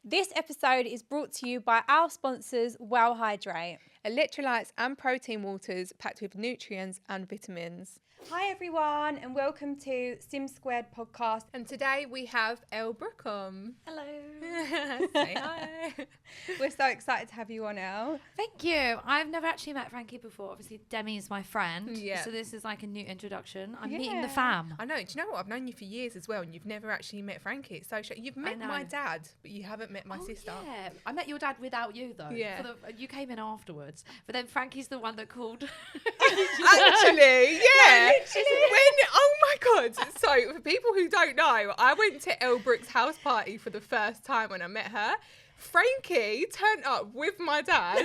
This episode is brought to you by our sponsors, Well Hydrate. Electrolytes and protein waters packed with nutrients and vitamins. Hi everyone and welcome to Sim Squared podcast. And today we have Elle Brooke on. Hello. Say hi. We're so excited to have you on, Elle. Thank you. I've never actually met Frankie before. Obviously, Demi is my friend. Yeah. So this is like a new introduction. I'm Yeah. meeting the fam. I know. Do you know what? I've known you for years as well, and you've never actually met Frankie. It's so you've met know. my dad, but you haven't met my sister. Yeah. I met your dad without you though. Yeah. You came in afterwards. But then Frankie's the one that called. Actually, yeah. literally. Oh my God. So for people who don't know, I went to Elle Brooke's house party for the first time when I met her. Frankie turned up with my dad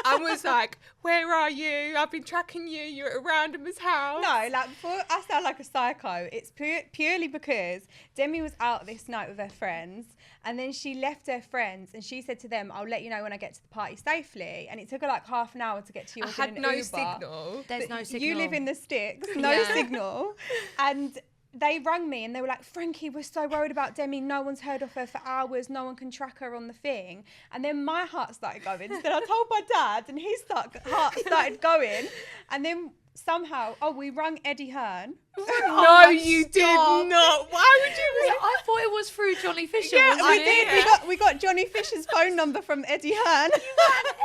and was like, "Where are you? I've been tracking you. You're at a randomer's house." No, like before I sound like a psycho, it's purely because Demi was out this night with her friends and then she left her friends and she said to them, "I'll let you know when I get to the party safely." And it took her like half an hour to get to yours. I had in an no Uber. signal. There's no signal. You live in the sticks, no Yeah. signal. And they rang me and they were like, "Frankie, we're so worried about Demi. No one's heard of her for hours. No one can track her on the thing." And then my heart started going. So then I told my dad and his heart started going. And then somehow, we rang Eddie Hearn. No, you did not. Why would you? I thought it was through Johnny Fisher. Yeah, wasn't we it? did. We got Johnny Fisher's phone number from Eddie Hearn.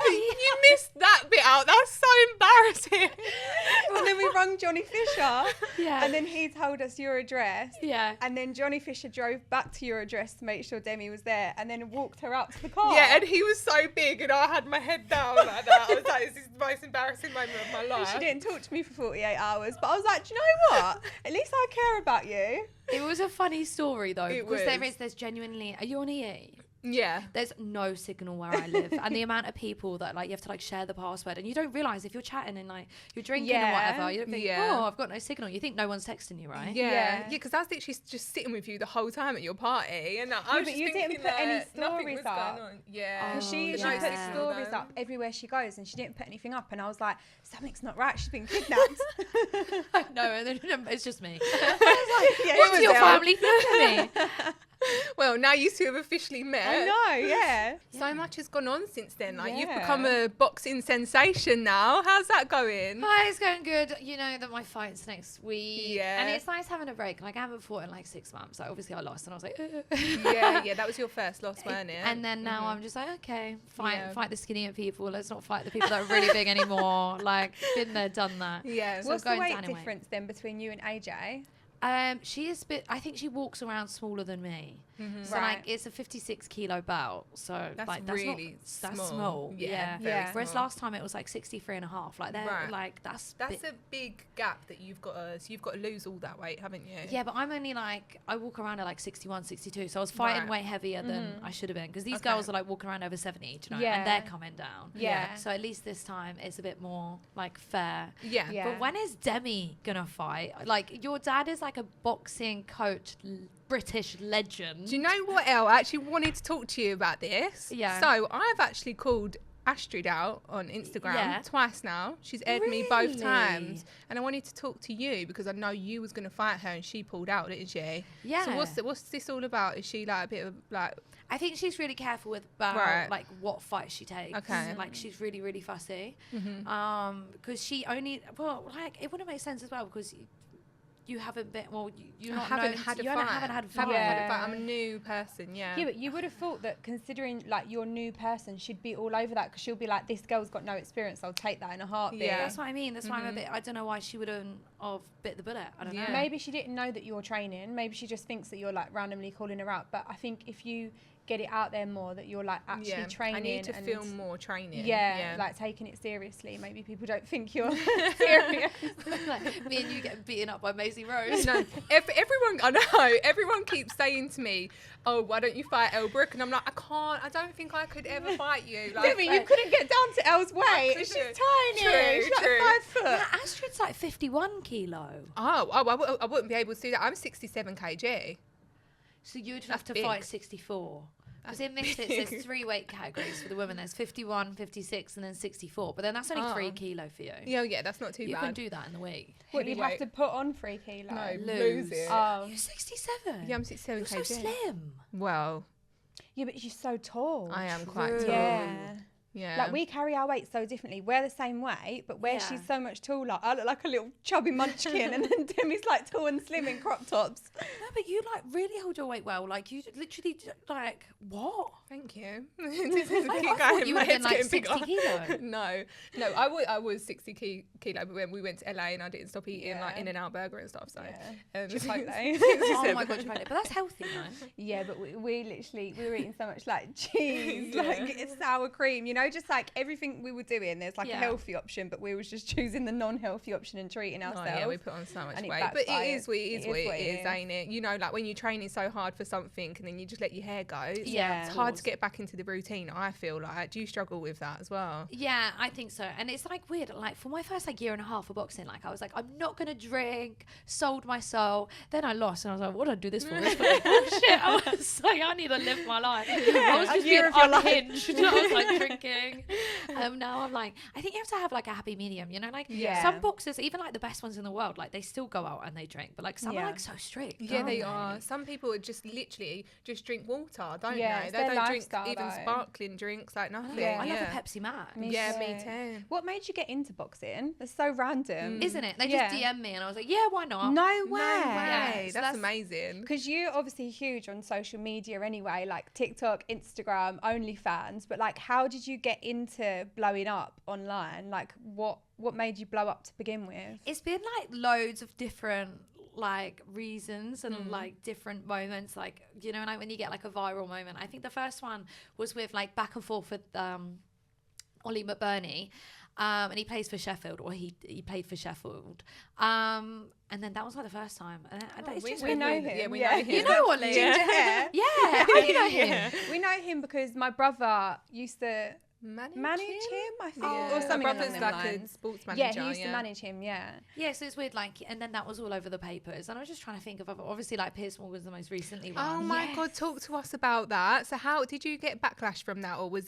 You missed that bit out. That's so embarrassing. And then we rang Johnny Fisher. Yeah. And then he told us your address. Yeah. And then Johnny Fisher drove back to your address to make sure Demi was there and then walked her up to the car. Yeah, and he was so big and I had my head down like that. I was like, this is the most embarrassing moment of my life. She didn't talk to me for 48 hours. But I was like, do you know what? At least I care about you. It was a funny story though. It because was. there's genuinely, are you on EE? Yeah. There's no signal where I live, and the amount of people that like you have to like share the password, and you don't realize if you're chatting and like you're drinking or Yeah. whatever, you don't think, Yeah. oh, I've got no signal. You think no one's texting you, right? Yeah, because I was literally just sitting with you the whole time at your party, and I was but just you didn't thinking put any that nothing stories was up. going on. Yeah, Oh, She yeah. puts No stories though. up everywhere she goes and she didn't put anything up. And I was like, something's not right. She's been kidnapped. No, and then it's just me. Yeah, What it do was your Elle. family think of me? Well, now you two have officially met. I know, yeah. So much has gone on since then. Like you've Yeah. become a boxing sensation now. How's that going? Hi, it's going good. You know that my fight's next week. Yeah. And it's nice having a break. Like I haven't fought in like 6 months. Like obviously I lost and I was like, Yeah, that was your first loss, weren't it? And then now I'm just like, okay, Yeah. fight the skinnier people. Let's not fight the people that are really big anymore. Like, been there, done that. Yeah. So What's the going weight down in weight. difference then between you and AJ? She is I think she walks around smaller than me. So Right. like it's a 56 kilo belt. So That's like really that's small. small. Yeah, Yeah. very Yeah. Whereas small. last time it was like 63 and a half. Like they're Right. like that's That's a big gap that you've got to. So you've got to lose all that weight, haven't you? yeah, but I'm only like, I walk around at like 61, 62. So I was fighting Right. way heavier than I should have been. Because these Okay. girls are like walking around over 70, do you know? Yeah. And they're coming down. Yeah. So at least this time it's a bit more like fair. Yeah. Yeah. But when is Demi gonna fight? Like your dad is like a boxing coach, British legend. Do you know what, Elle? I actually wanted to talk to you about this. Yeah. So I've actually called Astrid out on Instagram Yeah. twice now. She's aired me both Really? times. And I wanted to talk to you because I know you was going to fight her and she pulled out, didn't she? Yeah. So what's this all about? Is she like a bit of like... I think she's really careful about Right. like what fights she takes. Okay. Like she's really, really fussy. Mm-hmm. Because she only like it wouldn't make sense as well because you haven't been you I not haven't known- had a you fight. haven't had a fight. Haven't had a Yeah. fight. I'm a new person, yeah. Yeah, but you would have thought that considering like your new person should be all over that because she'll be like, this girl's got no experience. I'll take that in a heartbeat. Yeah. That's what I mean. That's why I'm a bit. I don't know why she wouldn't have bit the bullet. I don't Yeah. know. Maybe she didn't know that you're training. Maybe she just thinks that you're like randomly calling her out. But I think if you get it out there more that you're like actually training. I need to and film more training. Yeah, like taking it seriously. Maybe people don't think you're serious. Like, me and you getting beaten up by Maisie Rose. No, everyone, I know, everyone keeps saying to me, oh, why don't you fight Elle Brooke? And I'm like, I don't think I could ever fight you. Like, Demi, you couldn't get down to Elle's weight. couldn't. She's tiny. True, She's true. like 5 foot. Yeah, Astrid's like 51 kilo. I wouldn't be able to do that. I'm 67 kg. So you'd That's have to big. fight 64. Because in Misfits, there's 3 weight categories for the women. There's 51, 56, and then 64. But then that's only 3 kilo for you. Yeah, that's not too You bad. can do that in the week. What, you'd have Heavyweight. to put on 3 kilos? No, Lose. lose it. Oh. You're 67. Yeah, I'm 67 You're so kg. slim. Well, Yeah, but she's so tall. I am quite True. tall. Yeah. Yeah. Like, we carry our weight so differently. We're the same weight, but where Yeah. she's so much taller, I look like a little chubby munchkin, and then Demi's like tall and slim in crop tops. No, but you like really hold your weight well. Like you literally like what? Thank you. This is I keep thought going. you My would have been head's like getting 60 bigger. kilo. No, I was 60 kilo, but when we went to LA and I didn't stop eating like Yeah. In-N-Out burger and stuff. So Chipotle. Oh my god, Chipotle. But that's healthy, though. Yeah, but we were eating so much like cheese, like sour cream, you know, just like everything we were doing. There's like a Yeah. healthy option, but we was just choosing the non-healthy option and treating Oh, ourselves. yeah, we put on so much and it weight. But it backfired. is what it is, ain't it? You know, like when you're training so hard for something and then you just let your hair go. Yeah, It's of hard course. to get back into the routine, I feel like. Do you struggle with that as well? Yeah, I think so. And it's like weird. Like for my first like year and a half of boxing, like I was like, I'm not gonna drink. Sold my soul. Then I lost, and I was like, what do I do this for? It's like, oh shit! I was like, I need to live my life. I was a just being year of your life. unhinged. I was like drinking. Now I'm like, I think you have to have like a happy medium. You know, like Yeah. some boxers, even like the best ones in the world, like they still go out and they drink, but like some Yeah. are like so strict. Yeah, aren't they are. Some people would just literally just drink water, don't Yeah, they? it's They their don't drink lifestyle, even though. sparkling drinks, like nothing. Yeah. I love yeah. a Pepsi Max. Me Yeah, too. me too. What made you get into boxing? It's so random. Isn't it? They Yeah. just DM me and I was like, yeah, why not? No No way. way. so That's that's- amazing. Because you're obviously huge on social media anyway, like TikTok, Instagram, OnlyFans. But like, how did you get into blowing up online? Like, what made you blow up to begin with? It's been like loads of different like reasons and like different moments, like, you know, like when you get like a viral moment. I think the first one was with like back and forth with Ollie McBurney, and he plays for Sheffield, or he played for Sheffield, and then that was like the first time, and that is just we know him. Yeah, we Yeah. know him. You know Ollie? Ginger hair. Yeah, how do you know him? Yeah. We know him because my brother used to Manage him, I think, Yeah. or something My along brother's them like lines. a sports Yeah, manager. he used to manage him. Yeah. Yeah, so it's weird, like, and then that was all over the papers, and I was just trying to think of other, obviously like Piers Morgan's the most recently one. Oh my God, talk to us about that. So how did you get backlash from that, or was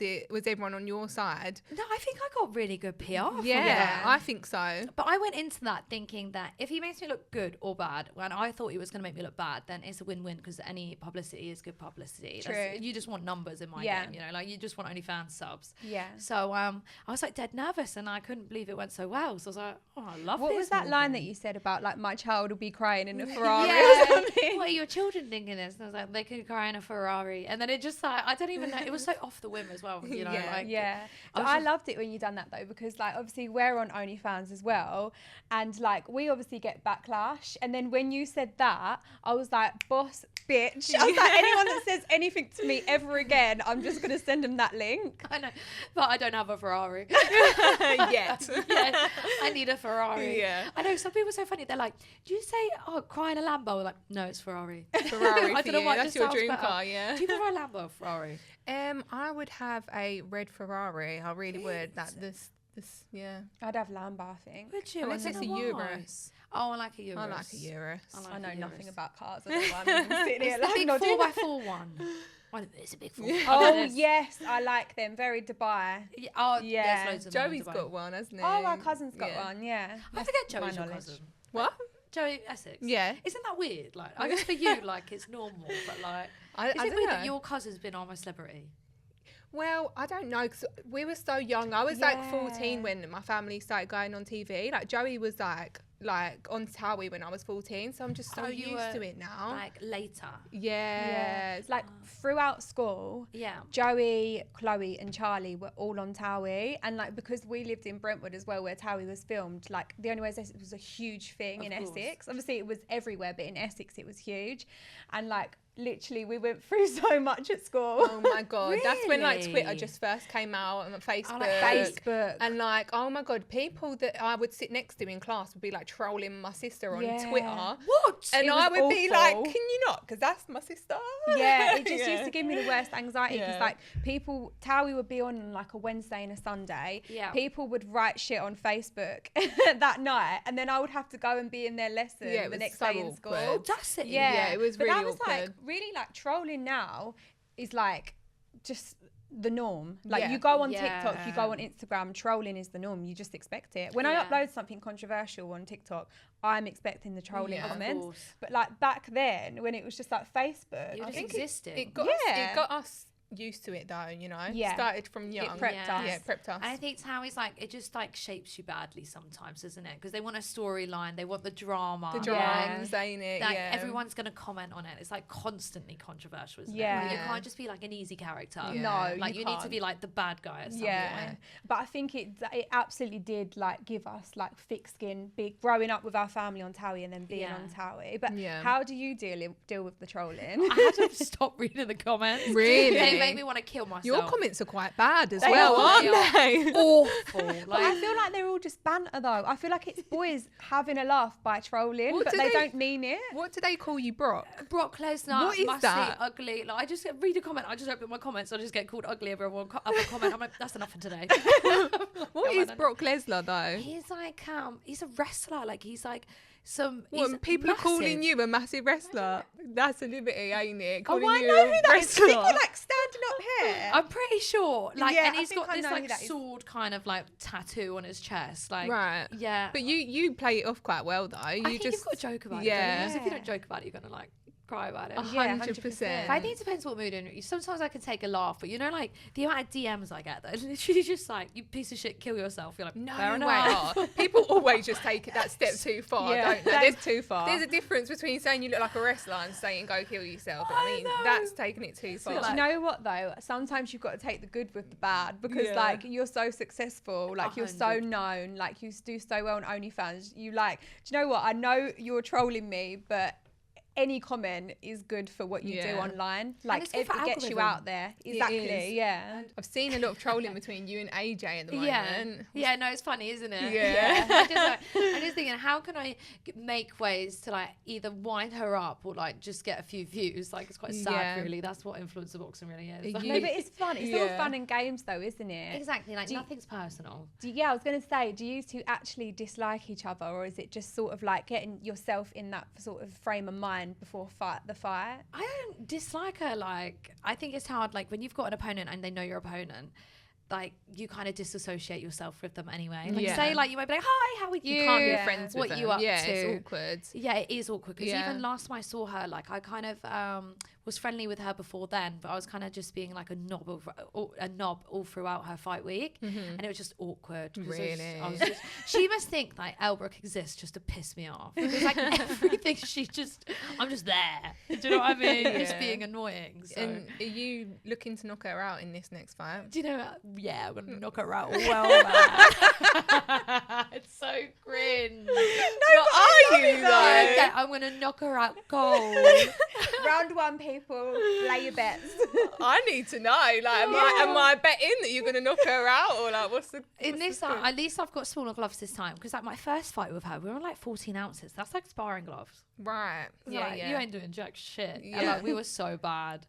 everyone on your side? No, I think I got really good PR from Yeah, it. I think so. But I went into that thinking that if he makes me look good or bad, when I thought he was going to make me look bad, then it's a win-win, because any publicity is good publicity. True. You just want numbers in my Yeah. game, you know, like you just want OnlyFans subs. Yeah. So I was like dead nervous, and I couldn't believe it went so well. So I was like, oh, I love What this. was that Morgan. line that you said about like my child will be crying in a Ferrari or Yeah, something? what are your children thinking this? And I was like, they could cry in a Ferrari. And then it just like, I don't even know, it was so off the whim as well, you know. Yeah. Like, Yeah, I but was I just- loved it when you done that though, because like obviously we're on OnlyFans as well, and like we obviously get backlash. And then when you said that, I was like, boss bitch. I was like, anyone that says anything to me ever again, I'm just gonna send them that link. I know, but I don't have a Ferrari. Yet. Yeah, I need a Ferrari. Yeah. I know some people are so funny. They're like, "Do you say oh cry in a Lambo?" We're like, no, it's Ferrari. Ferrari I for don't know you. why it That's just your sounds dream better. car, yeah. Do you prefer a Lambo or Ferrari? I would have a red Ferrari. I really would. That this yeah. I'd have Lamba, I think. Would you? Unless I it's don't a know why. Urus. Oh, I like a Urus. I like a Urus. I like I know a nothing Urus. about cars. I don't know why I'm sitting here It's the like big nodding. 4x4 one. Oh, it's a big 4x4. Oh yes, I like them. Very Dubai. Yeah, oh, Yeah. there's loads of them in Joey's Dubai. got one, hasn't he? Oh, our cousin's got Yeah. one. Yeah. I forget That's my Joey's your knowledge. cousin. What? Joey Essex. Yeah. Isn't that weird? Like, I guess for you, like, it's normal, but like, I is it don't weird know. that your cousin's been on my celebrity? Well, I don't know, because we were so young. I was like Yeah. 14 when my family started going on TV. Like Joey was like on Towie when I was 14, so I'm just so Oh, you used to were, it now. Like, later. Yeah. It's like throughout school, Yeah. Joey, Chloe, and Charlie were all on Towie, and like because we lived in Brentwood as well, where Towie was filmed, like the only way it was a huge thing in Of course. Essex. Obviously, it was everywhere, but in Essex, it was huge, and like literally, we went through so much at school. Oh my God. That's when like Twitter Really? just first came out, and Facebook. Facebook. And like, oh my God, people that I would sit next to in class would be like trolling my sister on Yeah. Twitter. What? And It I was would be like, awful. can you not? Because that's my sister. Yeah, it just Yeah. used to give me the worst anxiety because Yeah. like people, Towie would be on like a Wednesday and a Sunday. Yeah. People would write shit on Facebook that night, and then I would have to go and be in their lesson Yeah, it the was next so day in school. awkward. Audacity. Yeah, Yeah, it was but really that was like awkward. really like trolling now is like just the norm. Like Yeah. you go on TikTok, you go Yeah. on Instagram, trolling is the norm. You just expect it. When Yeah. I upload something controversial on TikTok, I'm expecting the trolling Yeah. Of comments. course. But like back then, when it was just like Facebook, You I just think existed. It got Yeah. us used to it though, you know. Yeah. Started from young. It prepped us. Yeah, it prepped us. And I think Towie's like, it just like shapes you badly sometimes, isn't it? Because they want a storyline, they want the drama. The Yeah. drums, ain't it? Like yeah. everyone's gonna comment on it. It's like constantly controversial, isn't Yeah. it? Like, you Yeah. can't just be like an easy character. Yeah. No, Like you need to can't. be like the bad guy at some Yeah, point. but I think it absolutely did like give us like thick skin, big growing up with our family on Towie and then being Yeah. on Towie. But Yeah. how do you deal with the trolling? I had to stop reading the comments. Really? They make me want to kill myself. Your comments are quite bad as They well, are. aren't they? awful. But I feel like they're all just banter though. I feel like it's boys having a laugh by trolling, What but do they they- don't mean it. What do they call you, Brock? Brock Lesnar, What is musty, that? ugly. Like I just read a comment. I just open my comments. I just get called ugly. Everyone other comment. I'm like, that's enough for today. What is Brock Lesnar though? He's like he's a wrestler. Like he's like some. What, he's people are calling massive. you a massive wrestler. That's a liberty, ain't it? Calling I you know a who that is. wrestler. People like standing up here. I'm pretty sure. Like, Yeah, and I he's think got I this know who like that is. sword kind of like tattoo on his chest. Like, Right. yeah. But you play it off quite well though. You I think just you've got to joke about yeah. it. Because if you don't Yeah. joke about it, you're gonna like cry about it. Yeah, 100%. But I think it depends what mood you're in. Sometimes I can take a laugh, but you know, like the amount of DMs I get, that are literally just like, you piece of shit, kill yourself. You're like, No fair way. enough. Oh, people always just take it that step too far, Yeah, don't they? that There's, is too far. there's a difference between saying you look like a wrestler and saying go kill yourself. I mean, know. that's taking it too far. Do you know what though? Sometimes you've got to take the good with the bad because Yeah. like you're so successful, like you're so 100. known, like you do so well on OnlyFans. You like, do you know what? I know you're trolling me, but any comment is good for what you do Yeah. online. Like it's it good for gets you algorithm. out there. Exactly. is. Yeah. I've seen a lot of trolling between you and AJ at the moment. Yeah, no, it's funny, isn't it? Yeah. I'm just thinking, how can I make ways to like either wind her up or like just get a few views? Like it's quite sad, Yeah. really. That's what influencer boxing really is. You- No, but it's fun. It's all Yeah. fun and games though, isn't it? Exactly, like Do you- nothing's personal. Yeah, I was going to say, do you two actually dislike each other, or is it just sort of like getting yourself in that sort of frame of mind before the fight? I don't dislike her. Like, I think it's hard. Like, when you've got an opponent and they know your opponent, like, you kind of disassociate yourself with them anyway. Like, Yeah. say, like, you might be like, hi, how are you? You can't be Yeah. friends with What them. you up yeah, to? it's awkward. Yeah, it is awkward because Yeah. even last time I saw her, like I kind of was friendly with her before then, but I was kind of just being like a knob all throughout her fight week, and it was just awkward. 'cause Really? I was just, she must think like Elle Brooke exists just to piss me off. It's like everything I'm just there. Do you know what I mean? Just Yeah. being annoying. So. And are you looking to knock her out in this next fight? Do you know? Yeah, I'm gonna knock her out well, man. It's so cringe. No, but are you though? Yeah, I'm gonna knock her out cold. Round one, people, lay your bets. I need to know. Like, am I betting that you're gonna knock her out, or like, what's the? In what's this the time, at least I've got smaller gloves this time because like my first fight with her, we were on like 14 ounces. That's like sparring gloves. right? It's Yeah, like, yeah. You ain't doing jack shit. And, Yeah. like, we were so bad.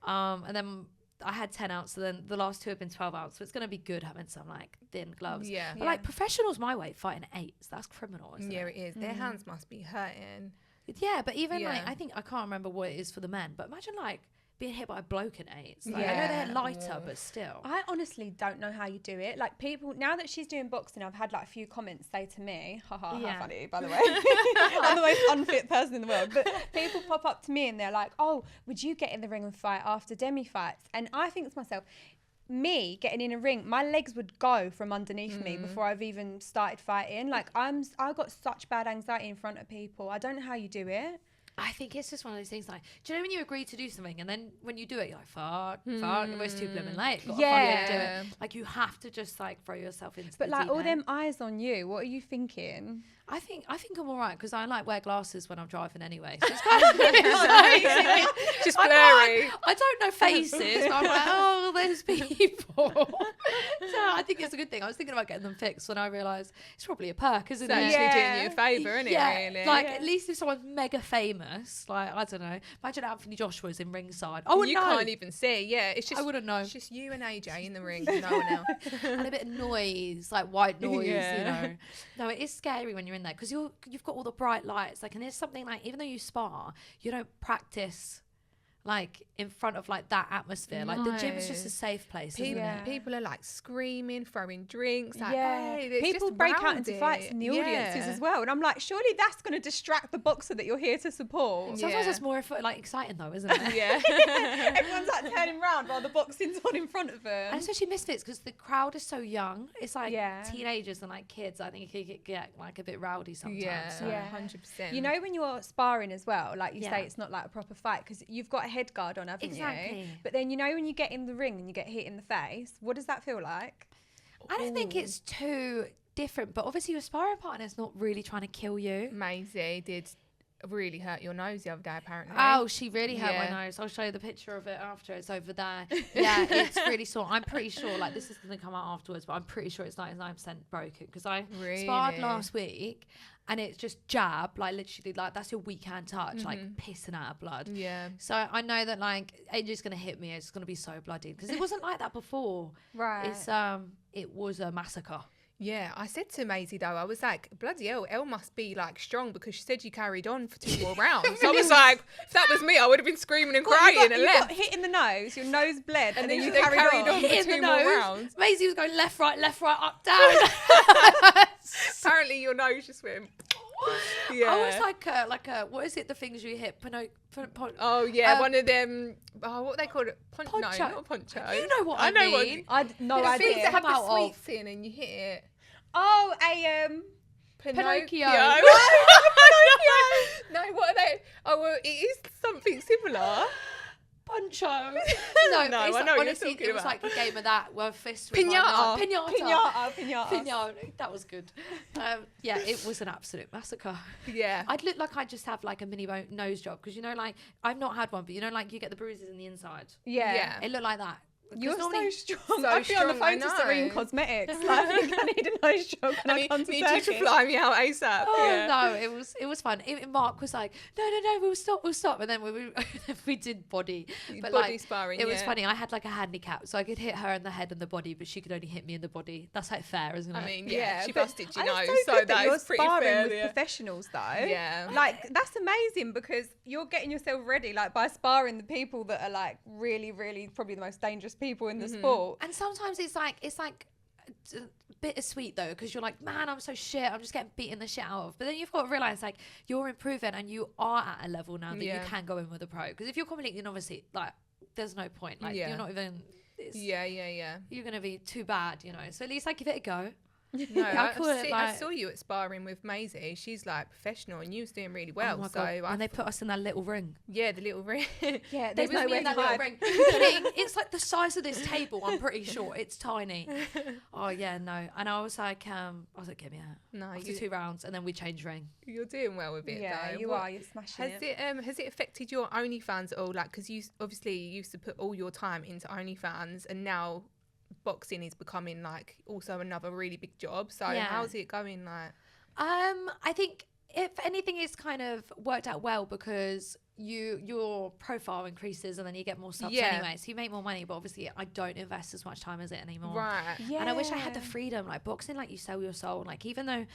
And then I had 10 ounce, so then the last two have been 12 ounce. So it's gonna be good having some like thin gloves. Yeah. But like professionals my weight fighting 8s, that's criminal, isn't Yeah, it? it is. Their hands must be hurting. Yeah, but even like Yeah. I can't remember what it is for the men, but imagine like being hit by a bloke in 8s. Like, I know Yeah. they're lighter, Yeah. but still. I honestly don't know how you do it. Like people, now that she's doing boxing, I've had like a few comments say to me, haha, Yeah. how funny, by the way. I'm the most unfit person in the world. But people pop up to me and they're like, oh, would you get in the ring and fight after Demi fights? And I think to myself, me getting in a ring, my legs would go from underneath me before I've even started fighting. Like I got such bad anxiety in front of people. I don't know how you do it. I think it's just one of those things like, do you know when you agree to do something and then when you do it, you're like, fuck, it was too blooming late. Gotta Yeah. fucking do it. Like you have to just like throw yourself into But the like deep all end. them eyes on you, what are you thinking? I think I'm all right because I like wear glasses when I'm driving anyway. So it's kind of it's like, Just I'm blurry. like, I don't know faces, but I'm like, oh, there's people. So I think it's a good thing. I was thinking about getting them fixed when I realised it's probably a perk, isn't It's it? actually Yeah. doing you a favour, isn't Yeah, it? Really? like at least if someone's mega famous, like I don't know, imagine Anthony Joshua's in ringside. I wouldn't you know. can't even see. Yeah, it's just I wouldn't know. It's just you and AJ in the ring, no one else. And a bit of noise, like white noise, Yeah. you know. No, it is scary when you're in there because you've got all the bright lights. Like, and there's something like, even though you spar, you don't practice like in front of like that atmosphere. Like the gym is just a safe place. People, isn't it? people are like screaming, throwing drinks. Like, Yeah, hey, it's people just break out round into it. fights in the audiences as well, and I'm like, surely that's going to distract the boxer that you're here to support. Sometimes Yeah. that's more like exciting though, isn't it? Yeah. Everyone's like turning round while the boxing's on in front of them. And especially Misfits, because the crowd is so young. It's like Yeah. teenagers and like kids. I think it could get like a bit rowdy sometimes. Yeah, So. Yeah. 100%. You know, when you're sparring as well, like you Yeah. say, it's not like a proper fight because you've got a head guard on, haven't Exactly. you? But then, you know, when you get in the ring and you get hit in the face, what does that feel like? I don't think it's too different, but obviously your sparring partner's not really trying to kill you. Maisie did really hurt your nose the other day, apparently. Oh, she really hurt Yeah. my nose. I'll show you the picture of it after. It's over there. Yeah, it's really sore. I'm pretty sure, like, this is going to come out afterwards, but I'm pretty sure it's 99% broken because I sparred Really? last week and it's just jab, like, literally, like, that's your weekend touch, like, pissing out of blood. Yeah. So I know that, like, Angel's going to hit me. It's going to be so bloody because it wasn't like that before. Right. It's, it was a massacre. Yeah, I said to Maisie though, I was like, bloody hell, Elle must be like strong because she said you carried on for 2 more rounds. I was like, if that was me, I would have been screaming and crying and you left. got hit in the nose, your nose bled, and then you they carried on. for Hit in 2 the more nose. rounds. Maisie was going left, right, up, down. Apparently your nose just went. Yeah. I was like a what is it? The things you hit? Oh yeah, one of them. Oh, what they call it? Poncho. No, not poncho. You know what I know mean. No the things idea. that have Come out the of- sweets in and you hit it. Oh, Pinocchio. No, what are they? Oh, well, it is something similar. Poncho. No, No, it's I like, know what you're honestly, talking it was about. like a game of that where fists with Pinata. Pinata. Pinata. That was good. Yeah, it was an absolute massacre. Yeah. I'd look like I just have like a mini nose job because you know, like I've not had one, but you know, like you get the bruises in the inside. Yeah. Yeah. It looked like that. 'Cause You're normally- so strong. So I'd be on the strong, I phone to know. Serene Cosmetics. Like, I think I need a nose job. Can I come to need you to Turkey? fly me out ASAP. Oh yeah. no, it was fun. Even Mark was like, no, we'll stop, and then we did body. But Body like, sparring, it was yeah. funny. I had like a handicap, so I could hit her in the head and the body, but she could only hit me in the body. That's like fair, isn't it? I mean, yeah, she but busted your and nose, it's so good that you're is pretty sparring fair. with Yeah. professionals, though. Yeah. Like, that's amazing because you're getting yourself ready, like, by sparring the people that are, like, really, really probably the most dangerous people in the sport. And sometimes it's like bittersweet though, because you're like, man, I'm so shit. I'm just getting beaten the shit out of. But then you've got to realize like you're improving and you are at a level now that you Yeah. can go in with a pro. Because if you're completely novice, like there's no point. Like Yeah. you're not even. Yeah. You're gonna be too bad, you know. So at least like give it a go. No, I call it, I like- saw you at sparring with Maisie. She's like professional, and you was doing really well. Oh my so God. I And they put us in that little ring. yeah, the little ring. Yeah, They there's put me nowhere in to that little hide. ring. It's like the size of this table. I'm pretty sure it's tiny. Oh yeah, no. And I was like, get me out. No, After 2 rounds, and then we changed ring. you're doing well with it. Yeah, though. you What- are. You're smashing Has it. it affected your OnlyFans at all? Like, because you obviously used to put all your time into OnlyFans, and now boxing is becoming like also another really big job. So Yeah. how's it going? Like, I think if anything, it's kind of worked out well because your profile increases and then you get more subs Yeah. anyway, so you make more money. But obviously, I don't invest as much time as it anymore. right? Yeah. And I wish I had the freedom, like boxing, like you sell your soul. Like even though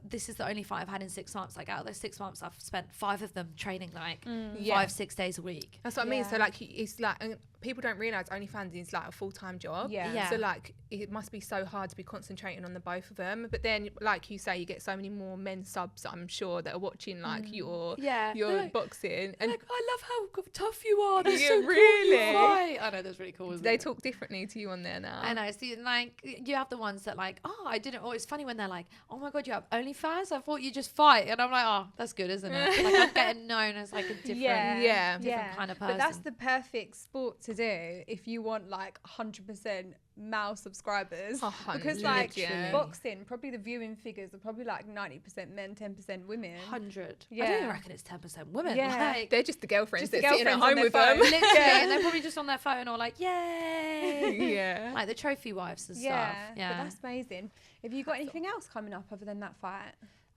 this is the only fight I've had in 6 months. Like out of those 6 months, I've spent 5 of them training like Yeah. 5-6 days a week. That's what I mean. So Yeah. like, it's like people don't realize OnlyFans is like a full-time job. Yeah. Yeah. So like, it must be so hard to be concentrating on the both of them. But then, like you say, you get so many more men subs, I'm sure, that are watching like your Yeah. They're boxing, and like, I love how tough you are. That's Yeah, so cool. really? You fight. I know that's really cool. Isn't they it? talk differently to you on there now. I know. So like you have the ones that like, oh, I didn't. Oh, it's funny when they're like, oh my God, you have OnlyFans? I thought you just fight. And I'm like, oh, that's good, isn't it? Like I'm getting known as like a different, Yeah. different kind of person. But that's the perfect sport to do if you want like 100% male subscribers. 100, Because like yeah. boxing, probably the viewing figures are probably like 90% men, 10% women. 100. I Yeah. don't even reckon it's 10% women. Yeah. Like, They're just the girlfriends Just the that sitting at girlfriends on home their with them. phone. literally, and they're probably just on their phone or like, yay. Yeah. Like the trophy wives and Yeah, stuff. Yeah. but that's amazing. Have you got anything else coming up other than that fight?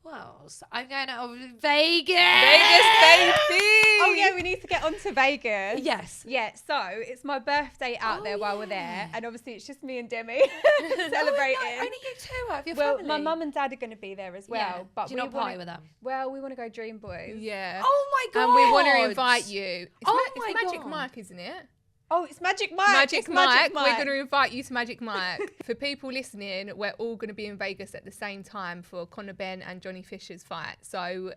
What else? I'm going to Vegas. Vegas, baby. Oh yeah, we need to get on to Vegas. Yes. Yeah, so it's my birthday out Oh, there while we're there, yeah. and obviously it's just me and Demi celebrating. Oh, no, only you two have your Well, family. my mum and dad are going to be there as well, Yeah. but Do you not wanna- party with them? Well, we want to go Dream Boys. Yeah. Oh my god. And we want to invite you. It's, Oh it's my Magic God. Mike, isn't it? Oh, it's Magic Mike. Magic It's Mike. We're going to invite you to Magic Mike. For people listening, we're all going to be in Vegas at the same time for Conor Benn and Johnny Fisher's fight. So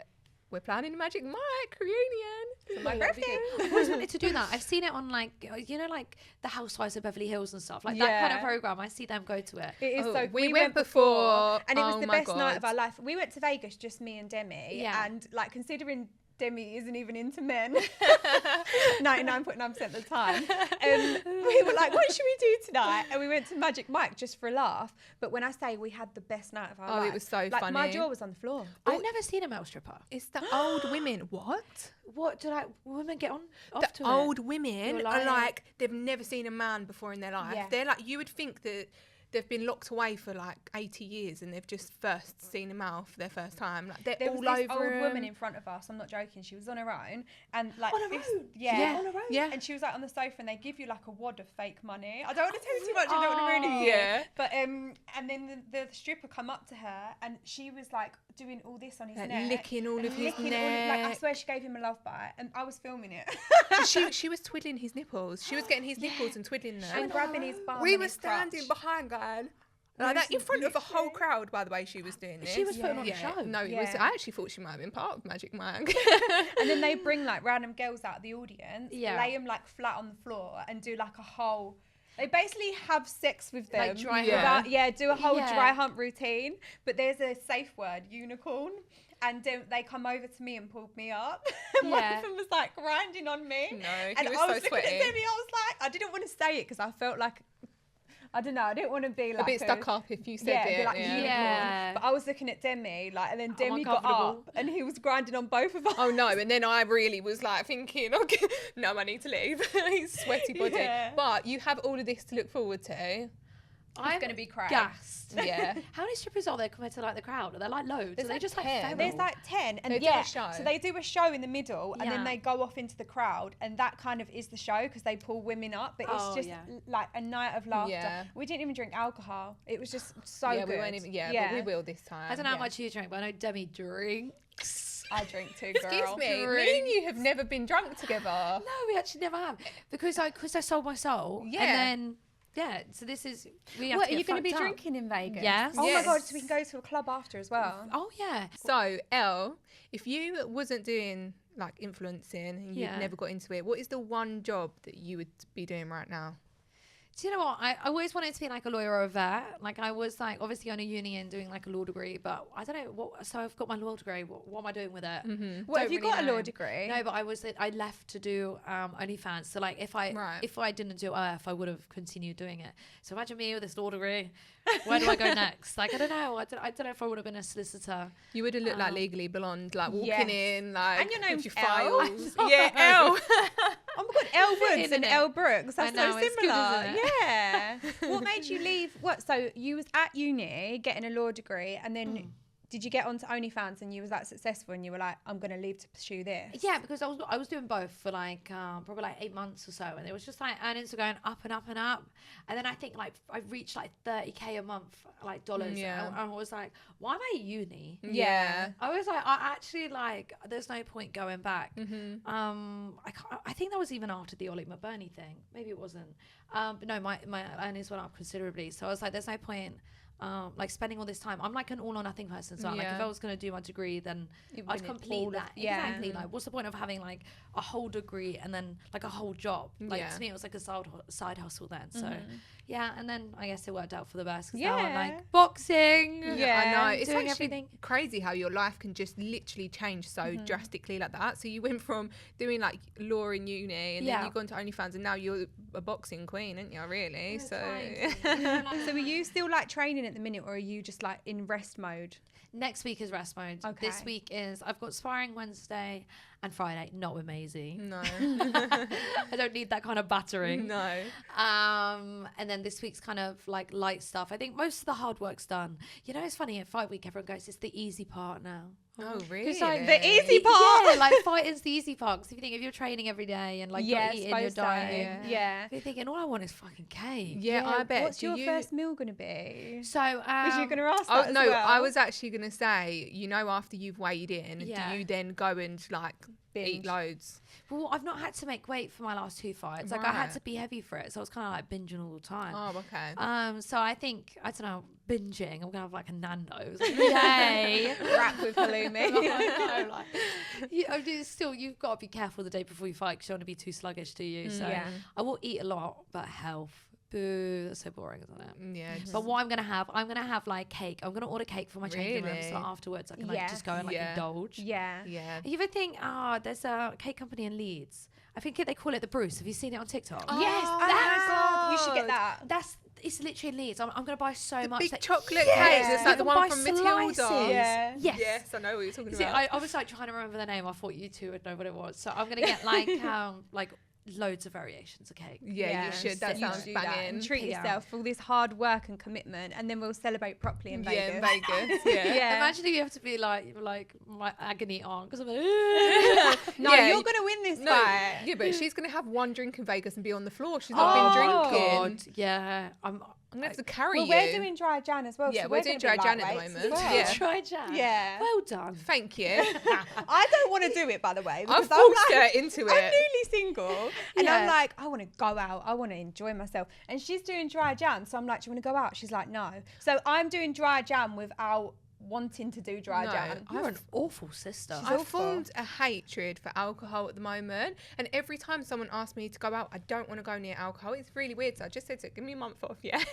we're planning a Magic Mike reunion for my birthday. I've always wanted to do that. I've seen it on like, you know, like the Housewives of Beverly Hills and stuff, like that kind of Yeah. program. I see them go to it. It is Oh, so. we went before, and it was oh the my best night of God. our life. We went to Vegas, just me and Demi, Yeah. and like considering Demi isn't even into men 99.9% of the time, we were like, what should we do tonight? And we went to Magic Mike just for a laugh. But when I say we had the best night of our life, Oh, it was so like my funny. jaw was on the floor. I've never seen a male stripper. It's the old women. What? What do like women get on The off to old it? women You're are like- like, they've never seen a man before in their life. Yeah. They're like, you would think that they've been locked away for like 80 years and they've just first seen him out for their first time. Like they're There all was this over old woman him. in front of us. I'm not joking. She was on her own, and like On her this- own? yeah, On her own? Yeah. And she was like on the sofa, and they give you like a wad of fake money. I don't want to tell you too much. I don't want to ruin it. Yeah. But and then the stripper come up to her, and she was like doing all this on his Like neck, licking all and of his licking all of- like I neck. swear she gave him a love bite, and I was filming it. she was twiddling his nipples. She was getting his nipples and twiddling them. and grabbing his bum. We and were his crotch. standing behind, guys. Like that in front of the whole crowd, by the way, she was doing this. She was putting on a show. No, it was. Yeah. I actually thought she might have been part of Magic Mike. And then they bring like random girls out of the audience, Yeah. lay them like flat on the floor, and do like a whole. They basically have sex with them. Like dry Yeah. hump. Do a whole Yeah. dry hump routine. But there's a safe word, unicorn. And they come over to me and pulled me up. And one Yeah. of them was like grinding on me. No, he and was I so was looking sweaty. at Demi, I was like, I didn't want to say it because I felt like, I don't know, I didn't want to be like a bit stuck up if you said yeah, it. be like yeah. unicorn. Yeah. But I was looking at Demi, like, and then Demi got uncomfortable. up and he was grinding on both of us. Oh no, and then I really was like thinking, okay, no, I need to leave. His sweaty body. Yeah. But you have all of this to look forward to. I'm gonna be crazy. gassed. Yeah. How many strippers are there compared to like the crowd? Are there like loads? There's Are they like just like 10. feral? There's like 10 and They do yeah, a show. so they do a show in the middle and Yeah. then they go off into the crowd and that kind of is the show because they pull women up, but it's Oh, just yeah. like a night of laughter. Yeah. We didn't even drink alcohol. It was just so yeah, good. we won't even. Yeah, but we will this time. I don't know Yeah. how much you drink, but I know Demi drinks. I drink too, girl. Excuse me, me and you have never been drunk together. No, we actually never have because I sold my soul. Yeah. And then so this is we have What, to are get you going to be fucked up. drinking in Vegas? Yes. Oh my god, Yes. so we can go to a club after as well. Oh yeah. So, Elle, if you wasn't doing like influencing and you'd Yeah. never got into it, what is the one job that you would be doing right now? Do you know what? I always wanted to be like a lawyer or a vet. Like I was like obviously going to uni and doing like a law degree, but I don't know what. So I've got my law degree. What am I doing with it? Mm-hmm. What, have Don't you really got a know. law degree? No, but I left to do OnlyFans. So like if I didn't do IF, I would have continued doing it. So imagine me with this law degree. Where do I go next? Like I don't know. I don't know if I would have been a solicitor. You would have looked like Legally Blonde, like walking Yes. in, like And your name's with your Elle. files. Yeah, Elle. Oh my god, Elle Woods Isn't and it? Elle Brooks. That's I know, so it's good, similar. isn't it? Yeah. What made you leave? What? So you was at uni getting a law degree, and then did you get onto OnlyFans and you was that successful, and you were like, I'm gonna leave to pursue this? Yeah, because I was doing both for like probably like 8 months or so, and it was just like earnings were going up and up and up, and then I think like I reached like 30K a month, like dollars. Yeah. And I was like, why am I at uni? Yeah. I was like, I actually like, there's no point going back. Mm-hmm. I think that was even after the Ollie McBurney thing. Maybe it wasn't. But no, my earnings went up considerably. So I was like, there's no point. Like spending all this time, I'm like an all or nothing person. So like, Yeah. if I was going to do my degree, then It I'd wouldn't complete all of- that. yeah. Exactly. Like, what's the point of having like a whole degree and then like a whole job? Like Yeah. to me, it was like a side hustle then. So yeah, and then I guess it worked out for the best. 'Cause now I'm Yeah. like boxing. Yeah. I know. It's doing actually everything. crazy how your life can just literally change so drastically like that. So you went from doing like law in uni and then Yeah. you've gone to OnlyFans and now you're a boxing queen, aren't you, really? So So are you still like training at the minute, or are you just like in rest mode? Next week is rest mode. Okay. This week is I've got sparring Wednesday and Friday not with Maisie. No. I don't need that kind of battering. No. And then this week's kind of like light stuff. I think most of the hard work's done. You know, it's funny at Fight Week, everyone goes, it's the easy part now. Oh, really? like, The easy part. Yeah, like fighting's the easy part. Because if you think if you're training every day and like you're eating, you're dieting, Yeah. you're thinking, all I want is fucking cake. Yeah, I bet. What's your first meal gonna be? So, Was you gonna ask Oh that as no, well? I was actually gonna say, you know, after you've weighed in, Yeah. do you then go and like eat Binge. loads? well, I've not had to make weight for my last 2 fights. Like I had Right. to be heavy for it, so I was kind of like binging all the time. Oh, okay. So I think, I don't know, binging. I'm gonna have like a Nando's. Like, yay! wrap with halloumi. I know, like, still, you've got to be careful the day before you fight because you don't want to be too sluggish, do you? So Yeah. I will eat a lot, but health. Boo, that's so boring, isn't it? Yeah. But what I'm gonna have like cake. I'm gonna order cake for my changing room, so Really? afterwards I can like Yeah. just go and like Yeah. indulge. Yeah. Yeah. You ever think, there's a cake company in Leeds. I think they call it the Bruce. Have you seen it on TikTok? Yes. Oh Oh my my god. You should get that. It's literally in Leeds. I'm gonna buy so The much. big like, chocolate Yeah. cakes. It's You like the can one buy from slices. Matilda. Yeah. Yes. Yes, I know what you're talking See, about. I was like trying to remember the name. I thought you two would know what it was. So I'm gonna get like loads of variations of cake. Yeah, you should. That You sounds do that banging. and treat Yeah. yourself for all this hard work and commitment, and then we'll celebrate properly in Yeah, Vegas. in Vegas. Yeah. Yeah. Imagine if you have to be like my agony aunt because I'm like, No, Yeah, you're gonna win this No, fight. yeah, but she's gonna have one drink in Vegas and be on the floor. She's not been Oh, drinking. God, yeah, I'm I'm gonna have to carry Well, you. we're doing dry Jan as well. Yeah, so we're doing gonna be dry Jan at the lightweights as moment. well. Yeah. try Jan. Yeah. Well done. Thank you. I don't want to do it, by the way. I because forced I'm her like, into I'm it. newly single, and I'm Yeah. like, I want to go out. I want to enjoy myself. And she's doing dry jam, so I'm like, do you want to go out? She's like, no. So I'm doing dry jam without wanting to do dry No, jam. You're an awful sister. She's I've awful. formed a hatred for alcohol at the moment, and every time someone asks me to go out, I don't want to go near alcohol. It's really weird. So I just said to her, give me a month off, yeah,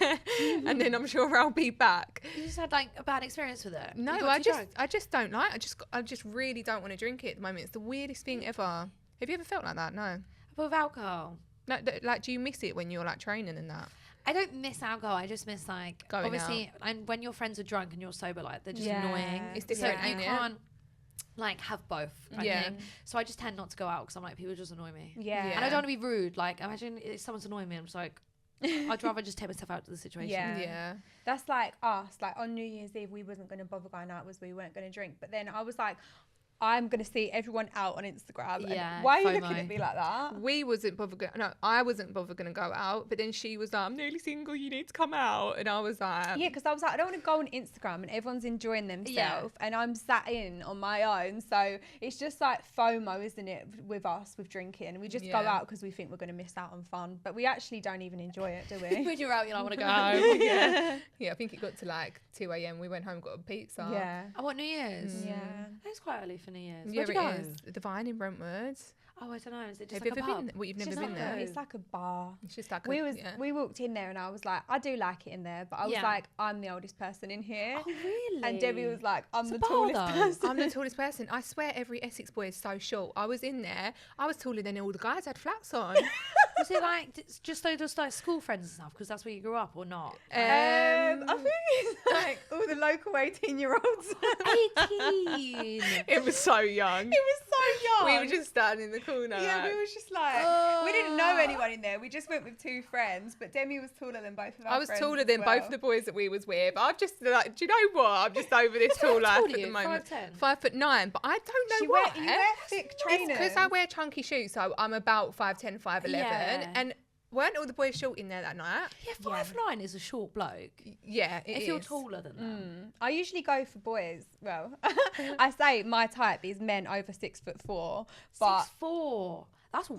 and then I'm sure I'll be back. You just had like a bad experience with it. No, You got too drunk? I just don't like. I just really don't want to drink it at the moment. It's the weirdest thing ever. Have you ever felt like that? No. But with alcohol. No, like, do you miss it when you're like training and that? I don't miss alcohol. I just miss like Going obviously, and when your friends are drunk and you're sober, like they're just Yeah. annoying. It's different, So you ain't it? can't like have both. I Yeah. think. So I just tend not to go out because I'm like people just annoy me. Yeah. And I don't want to be rude. Like imagine if someone's annoying me, I'm just like I'd rather just take myself out of the situation. Yeah. Yeah. That's like us. Like on New Year's Eve, we wasn't going to bother going out, we weren't going to drink. But then I was like, I'm going to see everyone out on Instagram. And Yeah, why are you FOMO. looking at me like that? I wasn't bothered going to go out, but then she was like, I'm nearly single, you need to come out. And I was like, Yeah, because I was like, I don't want to go on Instagram and everyone's enjoying themselves and I'm sat in on my own. So it's just like FOMO, isn't it, with us, with drinking. We just go Yeah. out because we think we're going to miss out on fun. But we actually don't even enjoy it, do we? When you're out, you're like, I want to go home. yeah. Yeah, I think it got to like 2 a.m. We went home, got a pizza. Yeah. I want New Year's. Yeah. It's quite early for New Year's. Yeah, Where'd you go? it is. The Vine in Brentwood. Oh, I don't know. Is it just Have like you a ever pub? been? Well, you've never Just been like there. a- It's like a bar. It's just like We walked in there and I was like, I do like it in there, but I was Yeah. like, I'm the oldest person in here. Oh, really? And Debbie was like, I'm It's a the bar, tallest though. person. I'm the tallest person. I swear every Essex boy is so short. I was in there. I was taller than all the guys. I had flats on. Was it like just like school friends and stuff? Because that's where you grew up, or not? I think it's like all the local 18-year-olds. 18. It was so young. It was so young. We were just standing in the corner. Yeah, like, we was just like, we didn't know anyone in there. We just went with 2 friends, but Demi was taller than both of our I was friends taller as than well. both of the boys that we was with. I've just like, do you know what? I'm just over this tall life tall at are the you? moment. 5'10"? 5'9", but I don't know You why. wear thick trainers. It's because I wear chunky shoes, so I'm about 5'10", 5'11", Yeah. and weren't all the boys short in there that night? Yeah, 5'9" is a short bloke. Yeah, If you're taller than that. I usually go for boys. Well, I say my type is men over 6'4", but 6'4". That's wham.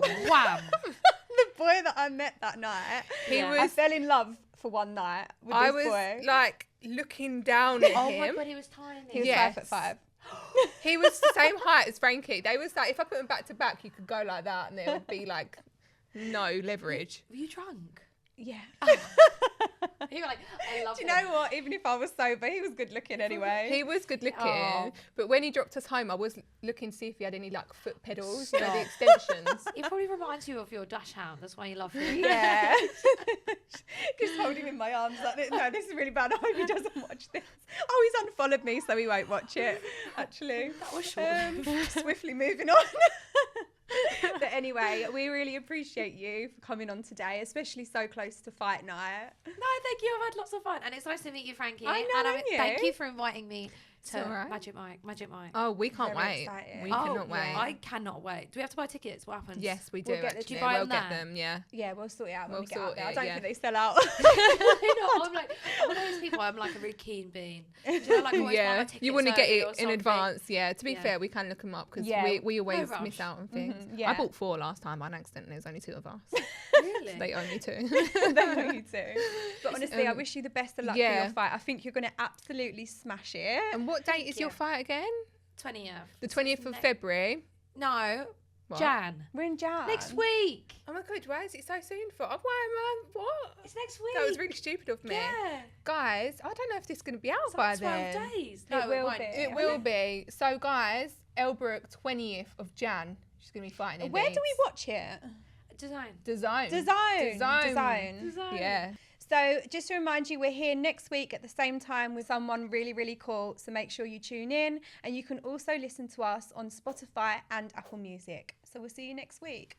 the boy that I met that night, Yeah. I fell in love for one night with I this was boy. like looking down at Oh my him. god, he was tiny. He was Yes. 5'5". He was the same height as Frankie. They was like, if I put them back to back, you could go like that, and there would be like no leverage. Were you drunk? Yeah. You were like, I love Do you know what? Even if I was sober, he was good looking anyway. He was good looking, Oh. but when he dropped us home, I was looking to see if he had any like foot pedals, you know, the Stop. extensions. He probably reminds you of your dash hound. That's why you love him. Yeah. Just hold him in my arms like, no, this is really bad. I hope he doesn't watch this. Oh, he's unfollowed me, so he won't watch it, actually. That was short. Swiftly moving on. But anyway, we really appreciate you for coming on today, especially so close to fight night. No, thank you. I've had lots of fun, and it's nice to meet you, Frankie. I know, and you. thank you for inviting me to all right. Magic Mike. Oh, we can't Very wait. exciting. We Oh, cannot wait. I cannot wait. Do we have to buy tickets? What happens? Yes, we do. We'll get the actually. tickets. Do you buy we'll them get there? them. Yeah. Yeah, we'll sort it out when We'll we get out sort there. I it, don't yeah. think they sell out. I know, I'm one of those people. I'm like a really keen bean. Do you know, like always buy my Yeah, tickets you want to get early or it in something? advance. Yeah, to be Yeah. fair, we can look them up because Yeah. we always No miss rush. out on things. Yeah. I bought 4 last time by accident. There's only 2 of us. Really? They owe me 2. They know you too. But honestly, I Um, wish you the best of luck yeah. for your fight. I think you're going to absolutely smash it. And what date is your you. fight again? 20th. The 20th of February. No, What? Jan. We're in Jan. Next week. Oh my god, why is it so soon for? Why am I? What? It's next week. That was really stupid of me. Yeah. Guys, I don't know if this is going to be out It's by like 12 then. days. It will won't. be. It will be. So, guys, Elle Brooke, 20th of Jan. She's going to be fighting in Where do Leeds. we watch it? Design. DAZN. DAZN. Yeah. So just to remind you, we're here next week at the same time with someone really, really cool. So make sure you tune in. And you can also listen to us on Spotify and Apple Music. So we'll see you next week.